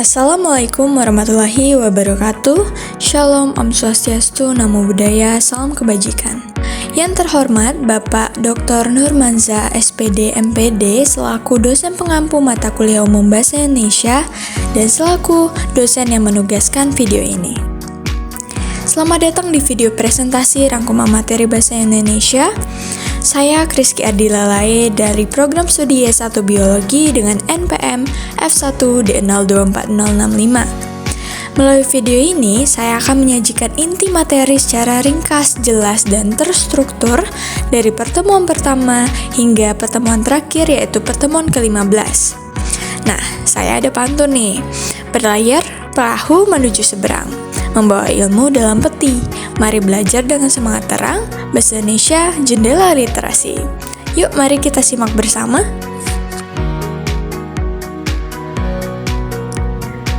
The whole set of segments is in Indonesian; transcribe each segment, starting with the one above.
Assalamualaikum warahmatullahi wabarakatuh. Shalom, Om Swastiastu, Namo Buddhaya, Salam Kebajikan. Yang terhormat Bapak Dr. Nurmanza, SPD, MPD, selaku dosen pengampu mata kuliah umum Bahasa Indonesia dan selaku dosen yang menugaskan video ini. Selamat datang di video presentasi rangkuman materi Bahasa Indonesia. Saya Kriski Ardilalae dari program studi S1 Biologi dengan NPM F1D024065. Melalui video ini, saya akan menyajikan inti materi secara ringkas, jelas, dan terstruktur dari pertemuan pertama hingga pertemuan terakhir, yaitu pertemuan ke-15. Nah, saya ada pantun nih. Berlayar perahu menuju seberang, membawa ilmu dalam peti. Mari belajar dengan semangat terang. Bahasa Indonesia, jendela literasi. Yuk, mari kita simak bersama.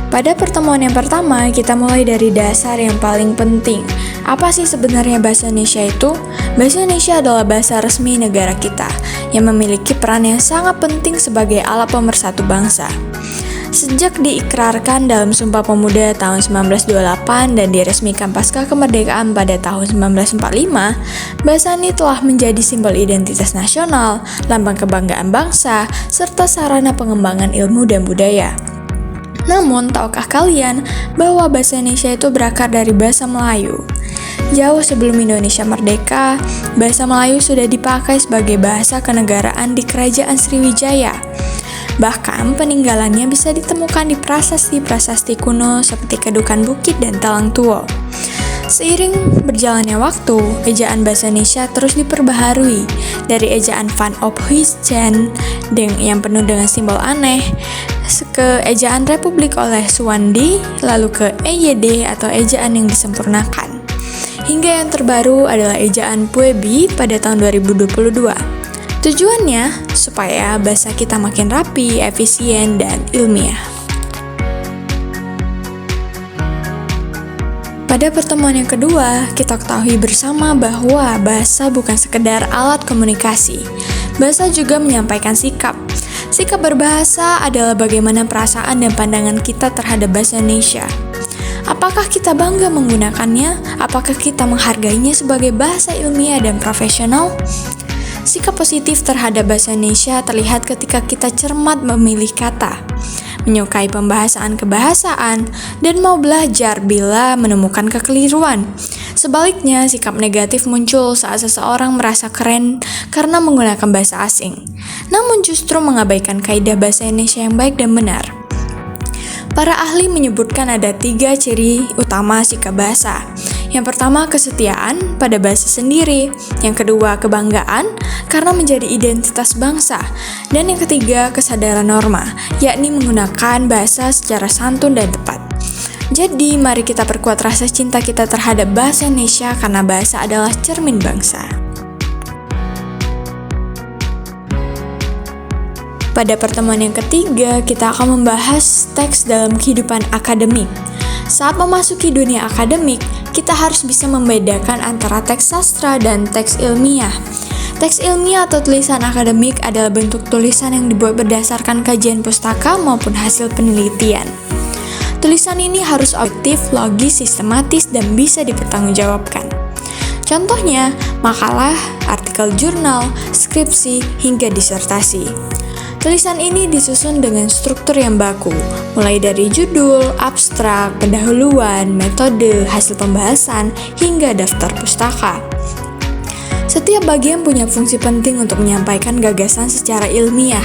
Pada pertemuan yang pertama, kita mulai dari dasar yang paling penting. Apa sih sebenarnya bahasa Indonesia itu? Bahasa Indonesia adalah bahasa resmi negara kita, yang memiliki peran yang sangat penting sebagai alat pemersatu bangsa. Sejak diikrarkan dalam Sumpah Pemuda tahun 1928 dan diresmikan pasca kemerdekaan pada tahun 1945, bahasa ini telah menjadi simbol identitas nasional, lambang kebanggaan bangsa, serta sarana pengembangan ilmu dan budaya. Namun, tahukah kalian bahwa bahasa Indonesia itu berakar dari bahasa Melayu? Jauh sebelum Indonesia merdeka, bahasa Melayu sudah dipakai sebagai bahasa kenegaraan di Kerajaan Sriwijaya. Bahkan peninggalannya bisa ditemukan di prasasti-prasasti kuno seperti Kedukan Bukit dan Talang Tuo. Seiring berjalannya waktu, ejaan bahasa Indonesia terus diperbaharui dari ejaan Van op Huisjen yang penuh dengan simbol aneh, ke ejaan Republik oleh Suwandi, lalu ke EYD atau ejaan yang disempurnakan. Hingga yang terbaru adalah ejaan Puebi pada tahun 2022. Tujuannya supaya bahasa kita makin rapi, efisien, dan ilmiah. Pada pertemuan yang kedua, kita ketahui bersama bahwa bahasa bukan sekedar alat komunikasi. Bahasa juga menyampaikan sikap. Sikap berbahasa adalah bagaimana perasaan dan pandangan kita terhadap bahasa Indonesia. Apakah kita bangga menggunakannya? Apakah kita menghargainya sebagai bahasa ilmiah dan profesional? Sikap positif terhadap bahasa Indonesia terlihat ketika kita cermat memilih kata, menyukai pembahasaan kebahasaan, dan mau belajar bila menemukan kekeliruan. Sebaliknya, sikap negatif muncul saat seseorang merasa keren karena menggunakan bahasa asing, namun justru mengabaikan kaidah bahasa Indonesia yang baik dan benar. Para ahli menyebutkan ada 3 ciri utama sikap bahasa. Yang pertama, kesetiaan pada bahasa sendiri. Yang kedua, kebanggaan karena menjadi identitas bangsa. Dan yang ketiga, kesadaran norma, yakni menggunakan bahasa secara santun dan tepat. Jadi, mari kita perkuat rasa cinta kita terhadap bahasa Indonesia karena bahasa adalah cermin bangsa. Pada pertemuan yang ketiga, kita akan membahas teks dalam kehidupan akademik. Saat memasuki dunia akademik, kita harus bisa membedakan antara teks sastra dan teks ilmiah. Teks ilmiah atau tulisan akademik adalah bentuk tulisan yang dibuat berdasarkan kajian pustaka maupun hasil penelitian. Tulisan ini harus objektif, logis, sistematis, dan bisa dipertanggungjawabkan. Contohnya, makalah, artikel jurnal, skripsi, hingga disertasi. Tulisan ini disusun dengan struktur yang baku, mulai dari judul, abstrak, pendahuluan, metode, hasil pembahasan, hingga daftar pustaka. Setiap bagian punya fungsi penting untuk menyampaikan gagasan secara ilmiah.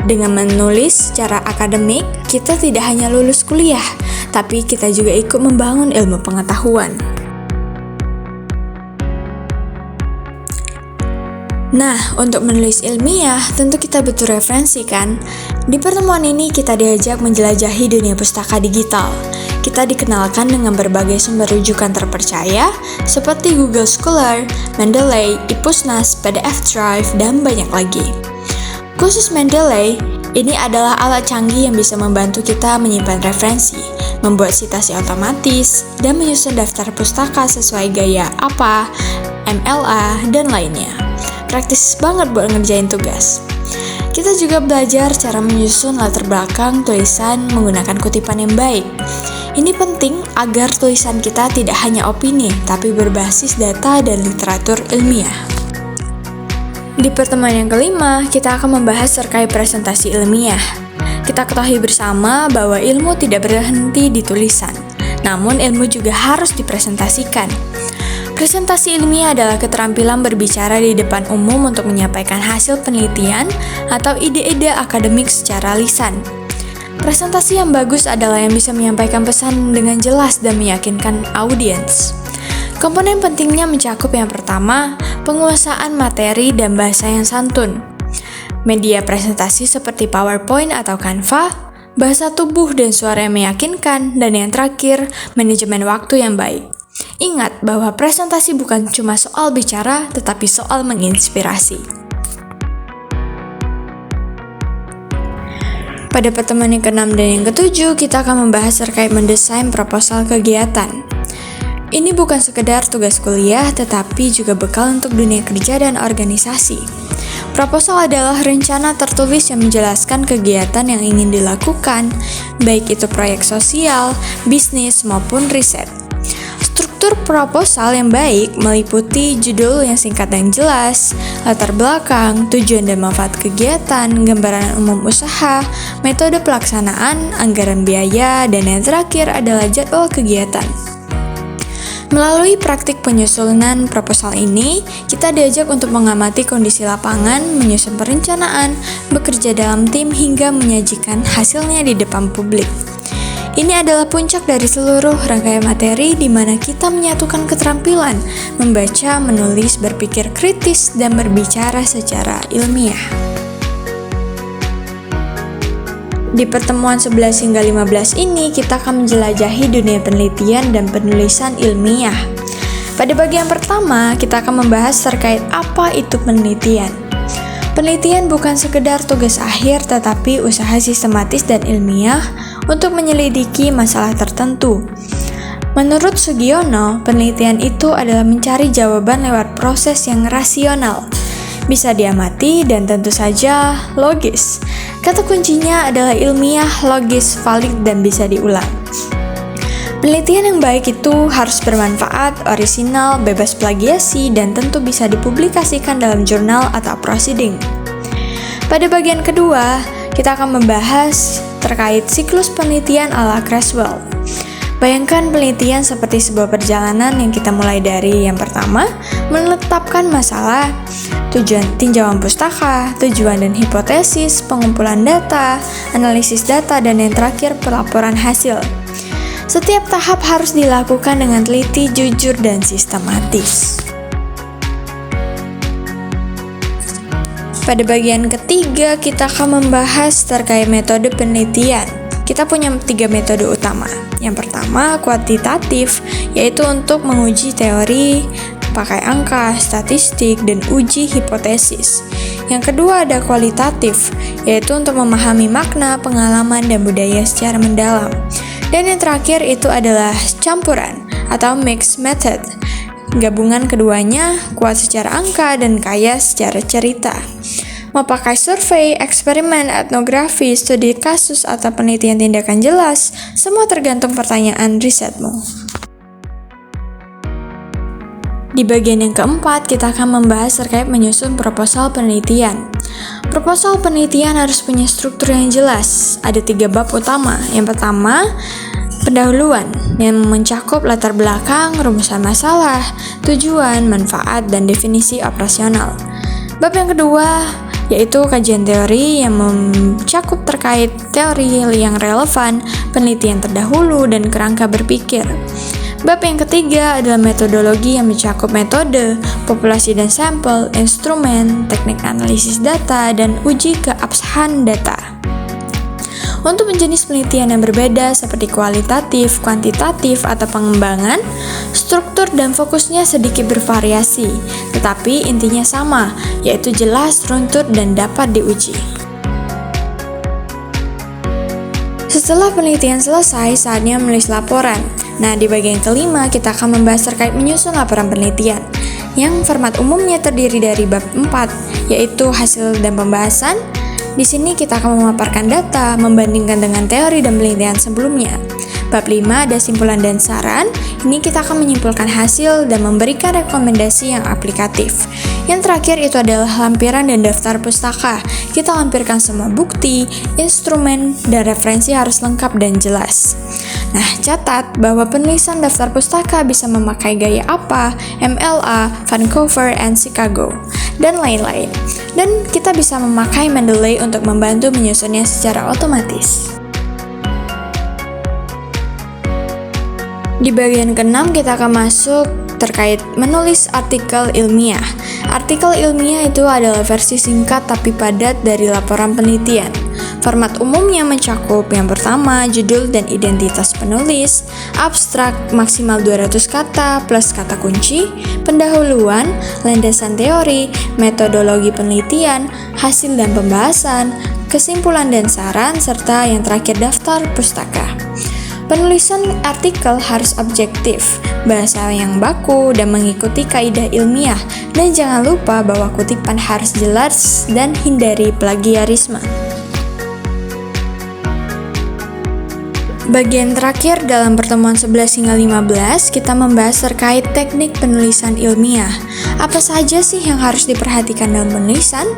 Dengan menulis secara akademik, kita tidak hanya lulus kuliah, tapi kita juga ikut membangun ilmu pengetahuan. Nah, untuk menulis ilmiah, tentu kita butuh referensi kan? Di pertemuan ini kita diajak menjelajahi dunia pustaka digital. Kita dikenalkan dengan berbagai sumber rujukan terpercaya, seperti Google Scholar, Mendeley, Ipusnas, PDF Drive, dan banyak lagi. Khusus Mendeley, ini adalah alat canggih yang bisa membantu kita menyimpan referensi, membuat sitasi otomatis, dan menyusun daftar pustaka sesuai gaya APA, MLA, dan lainnya. Praktis banget buat ngerjain tugas. Kita juga belajar cara menyusun latar belakang tulisan menggunakan kutipan yang baik. Ini penting agar tulisan kita tidak hanya opini, tapi berbasis data dan literatur ilmiah. Di pertemuan yang kelima, kita akan membahas terkait presentasi ilmiah. Kita ketahui bersama bahwa ilmu tidak berhenti di tulisan, namun ilmu juga harus dipresentasikan. Presentasi ilmiah adalah keterampilan berbicara di depan umum untuk menyampaikan hasil penelitian atau ide-ide akademik secara lisan. Presentasi yang bagus adalah yang bisa menyampaikan pesan dengan jelas dan meyakinkan audiens. Komponen pentingnya mencakup yang pertama, penguasaan materi dan bahasa yang santun. Media presentasi seperti PowerPoint atau Canva, bahasa tubuh dan suara yang meyakinkan, dan yang terakhir, manajemen waktu yang baik. Ingat bahwa presentasi bukan cuma soal bicara, tetapi soal menginspirasi. Pada pertemuan yang ke-6 dan yang ke-7, kita akan membahas terkait mendesain proposal kegiatan. Ini bukan sekedar tugas kuliah, tetapi juga bekal untuk dunia kerja dan organisasi. Proposal adalah rencana tertulis yang menjelaskan kegiatan yang ingin dilakukan, baik itu proyek sosial, bisnis, maupun riset. Struktur proposal yang baik meliputi judul yang singkat dan jelas, latar belakang, tujuan dan manfaat kegiatan, gambaran umum usaha, metode pelaksanaan, anggaran biaya, dan yang terakhir adalah jadwal kegiatan. Melalui praktik penyusunan proposal ini, kita diajak untuk mengamati kondisi lapangan, menyusun perencanaan, bekerja dalam tim hingga menyajikan hasilnya di depan publik. Ini adalah puncak dari seluruh rangkaian materi di mana kita menyatukan keterampilan membaca, menulis, berpikir kritis, dan berbicara secara ilmiah. Di pertemuan 11 hingga 15 ini, kita akan menjelajahi dunia penelitian dan penulisan ilmiah. Pada bagian pertama, kita akan membahas terkait apa itu penelitian. Penelitian bukan sekedar tugas akhir, tetapi usaha sistematis dan ilmiah untuk menyelidiki masalah tertentu. Menurut Sugiono, penelitian itu adalah mencari jawaban lewat proses yang rasional, bisa diamati, dan tentu saja logis. Kata kuncinya adalah ilmiah, logis, valid, dan bisa diulang. Penelitian yang baik itu harus bermanfaat, orisinal, bebas plagiasi, dan tentu bisa dipublikasikan dalam jurnal atau proceeding. Pada bagian kedua, kita akan membahas terkait siklus penelitian ala Creswell. Bayangkan penelitian seperti sebuah perjalanan yang kita mulai dari yang pertama, menetapkan masalah, tujuan tinjauan pustaka, tujuan dan hipotesis, pengumpulan data, analisis data, dan yang terakhir pelaporan hasil. Setiap tahap harus dilakukan dengan teliti, jujur, dan sistematis. Pada bagian ketiga, kita akan membahas terkait metode penelitian. Kita punya 3 metode utama. Yang pertama, kuantitatif, yaitu untuk menguji teori, pakai angka, statistik, dan uji hipotesis. Yang kedua ada kualitatif, yaitu untuk memahami makna, pengalaman, dan budaya secara mendalam. Dan yang terakhir itu adalah campuran atau mixed method. Gabungan keduanya kuat secara angka dan kaya secara cerita. Mau pakai survei, eksperimen, etnografi, studi kasus, atau penelitian tindakan jelas, semua tergantung pertanyaan risetmu. Di bagian yang keempat, kita akan membahas terkait menyusun proposal penelitian. Proposal penelitian harus punya struktur yang jelas. Ada 3 bab utama. Yang pertama, pendahuluan yang mencakup latar belakang, rumusan masalah, tujuan, manfaat, dan definisi operasional. Bab yang kedua, yaitu kajian teori yang mencakup terkait teori yang relevan, penelitian terdahulu, dan kerangka berpikir. Bab yang ketiga adalah metodologi yang mencakup metode, populasi dan sampel, instrumen, teknik analisis data, dan uji keabsahan data. Untuk jenis penelitian yang berbeda seperti kualitatif, kuantitatif, atau pengembangan, struktur dan fokusnya sedikit bervariasi, tetapi intinya sama, yaitu jelas, runtut, dan dapat diuji. Setelah penelitian selesai, saatnya menulis laporan. Nah, di bagian kelima, kita akan membahas terkait menyusun laporan penelitian, yang format umumnya terdiri dari bab 4, yaitu hasil dan pembahasan, Di sini kita akan memaparkan data, membandingkan dengan teori dan penelitian sebelumnya. Bab 5 ada simpulan dan saran. Ini kita akan menyimpulkan hasil dan memberikan rekomendasi yang aplikatif. Yang terakhir itu adalah lampiran dan daftar pustaka. Kita lampirkan semua bukti, instrumen, dan referensi harus lengkap dan jelas. Nah, catat bahwa penulisan daftar pustaka bisa memakai gaya APA, MLA, Vancouver, and Chicago, dan lain-lain. Dan kita bisa memakai Mendeley untuk membantu menyusunnya secara otomatis. Di bagian ke-6 kita akan masuk terkait menulis artikel ilmiah. Artikel ilmiah itu adalah versi singkat tapi padat dari laporan penelitian. Format umumnya mencakup yang pertama, judul dan identitas penulis, abstrak maksimal 200 kata plus kata kunci, pendahuluan, landasan teori, metodologi penelitian, hasil dan pembahasan, kesimpulan dan saran, serta yang terakhir daftar pustaka. Penulisan artikel harus objektif, bahasa yang baku, dan mengikuti kaidah ilmiah. Dan jangan lupa bahwa kutipan harus jelas dan hindari plagiarisme. Bagian terakhir dalam pertemuan 11 hingga 15, kita membahas terkait teknik penulisan ilmiah. Apa saja sih yang harus diperhatikan dalam penulisan?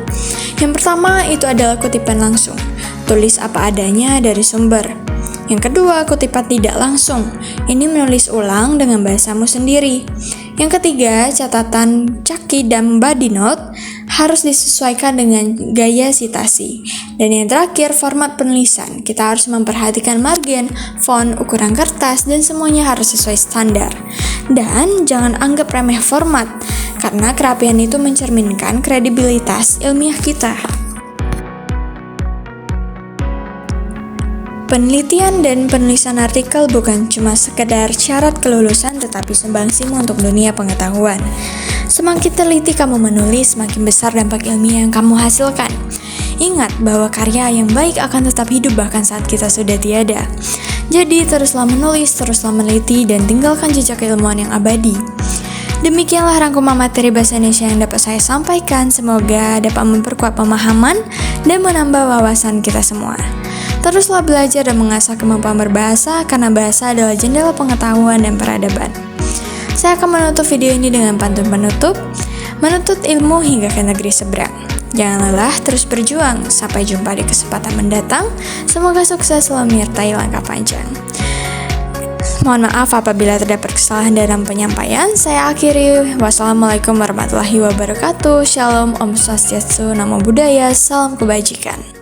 Yang pertama itu adalah kutipan langsung. Tulis apa adanya dari sumber. Yang kedua, kutipan tidak langsung. Ini menulis ulang dengan bahasamu sendiri. Yang ketiga, catatan caki dan body note harus disesuaikan dengan gaya sitasi. Dan yang terakhir, format penulisan. Kita harus memperhatikan margin, font, ukuran kertas, dan semuanya harus sesuai standar. Dan jangan anggap remeh format, karena kerapian itu mencerminkan kredibilitas ilmiah kita. Penelitian dan penulisan artikel bukan cuma sekedar syarat kelulusan tetapi sumbangsimu untuk dunia pengetahuan. Semakin teliti kamu menulis, semakin besar dampak ilmiah yang kamu hasilkan. Ingat bahwa karya yang baik akan tetap hidup bahkan saat kita sudah tiada. Jadi teruslah menulis, teruslah meneliti, dan tinggalkan jejak keilmuan yang abadi. Demikianlah rangkuman materi bahasa Indonesia yang dapat saya sampaikan. Semoga dapat memperkuat pemahaman dan menambah wawasan kita semua. Teruslah belajar dan mengasah kemampuan berbahasa karena bahasa adalah jendela pengetahuan dan peradaban. Saya akan menutup video ini dengan pantun penutup, menuntut ilmu hingga ke negeri seberang. Jangan lelah, terus berjuang. Sampai jumpa di kesempatan mendatang. Semoga sukses selalu menyertai langkah panjang. Mohon maaf apabila terdapat kesalahan dalam penyampaian. Saya akhiri. Wassalamualaikum warahmatullahi wabarakatuh. Shalom, Om Swastiastu, Namo Buddhaya, salam kebajikan.